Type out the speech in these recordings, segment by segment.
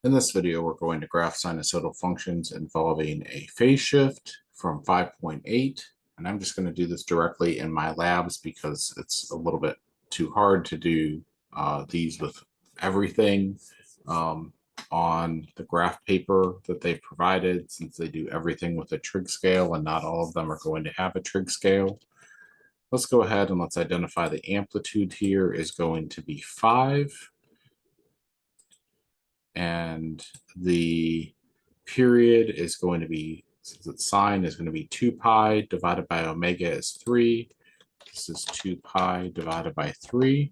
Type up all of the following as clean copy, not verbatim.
In this video, we're going to graph sinusoidal functions involving a phase shift from 5.8, and I'm just going to do this directly in my labs because it's a little bit too hard to do these with everything on the graph paper that they've provided, since they do everything with a trig scale and not all of them are going to have a trig scale. Let's go ahead and let's identify the amplitude here is going to be 5. And the period is going to be, since its sine is going to be 2 pi divided by omega is 3. This is 2 pi divided by 3.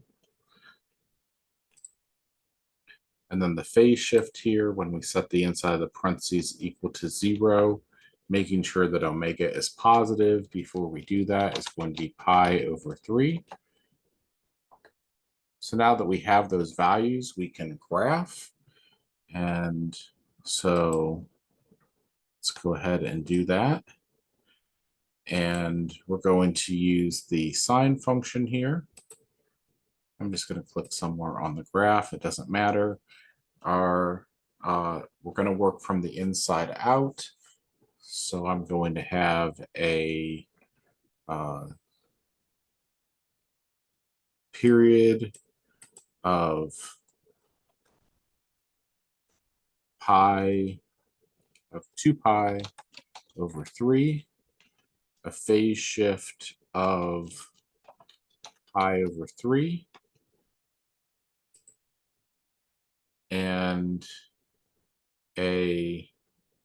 And then the phase shift here, when we set the inside of the parentheses equal to 0, making sure that omega is positive before we do that, is going to be pi over 3. So now that we have those values, we can graph. And so let's go ahead and do that. And we're going to use the sine function here. I'm just going to click somewhere on the graph. It doesn't matter. We're going to work from the inside out. So I'm going to have a period of pi of 2 pi over 3, a phase shift of pi over 3, and a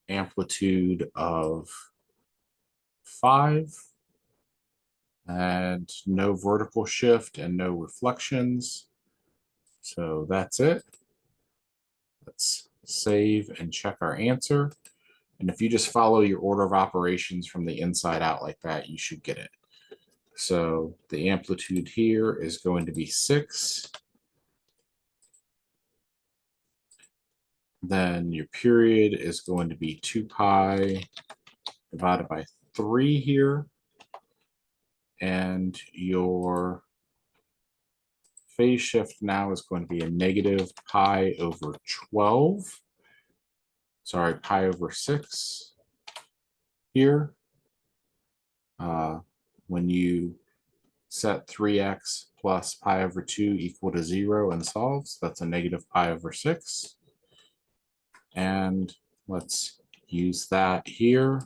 amplitude of 5, and no vertical shift and no reflections. So that's it. Let's save and check our answer. And if you just follow your order of operations from the inside out like that, you should get it. So the amplitude here is going to be 6. Then your period is going to be 2 pi divided by 3 here. And your phase shift now is going to be a negative pi over 12. Sorry, pi over 6 here. When you set 3x plus pi over 2 equal to 0 and solves, that's a negative pi over 6. And let's use that here.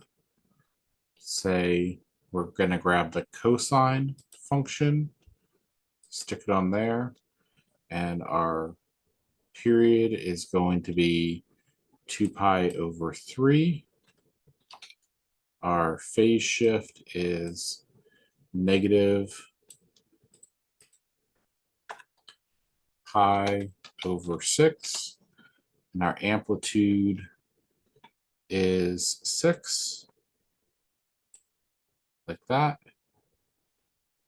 Say we're going to grab the cosine function, stick it on there, and our period is going to be 2 pi over 3. Our phase shift is negative pi over 6. And our amplitude is 6, like that.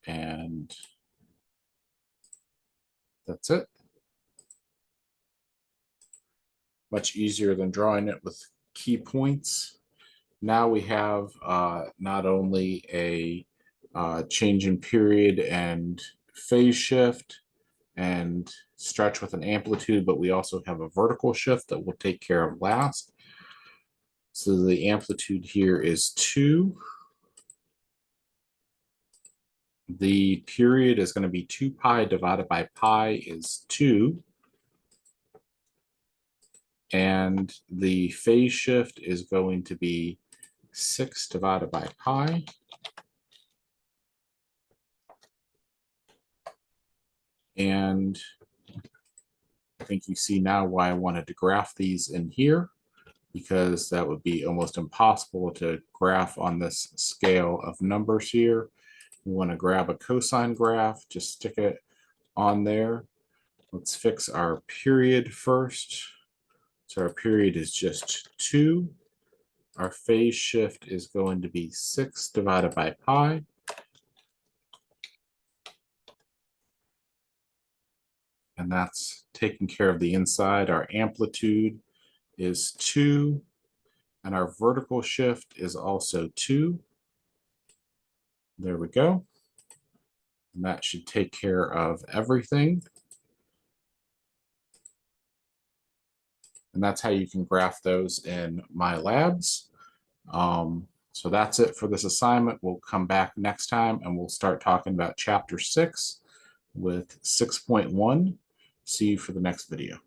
And that's it. Much easier than drawing it with key points. Now we have not only a change in period and phase shift and stretch with an amplitude, but we also have a vertical shift that we'll take care of last. So the amplitude here is 2. The period is going to be 2 pi divided by pi is 2. And the phase shift is going to be 6 divided by pi. And I think you see now why I wanted to graph these in here, because that would be almost impossible to graph on this scale of numbers here. We want to grab a cosine graph, just stick it on there. Let's fix our period first. So our period is just 2. Our phase shift is going to be 6 divided by pi. And that's taking care of the inside. Our amplitude is 2. And our vertical shift is also 2. There we go. And that should take care of everything. And that's how you can graph those in my labs. So that's it for this assignment. We'll come back next time and we'll start talking about chapter 6 with 6.1. See you for the next video.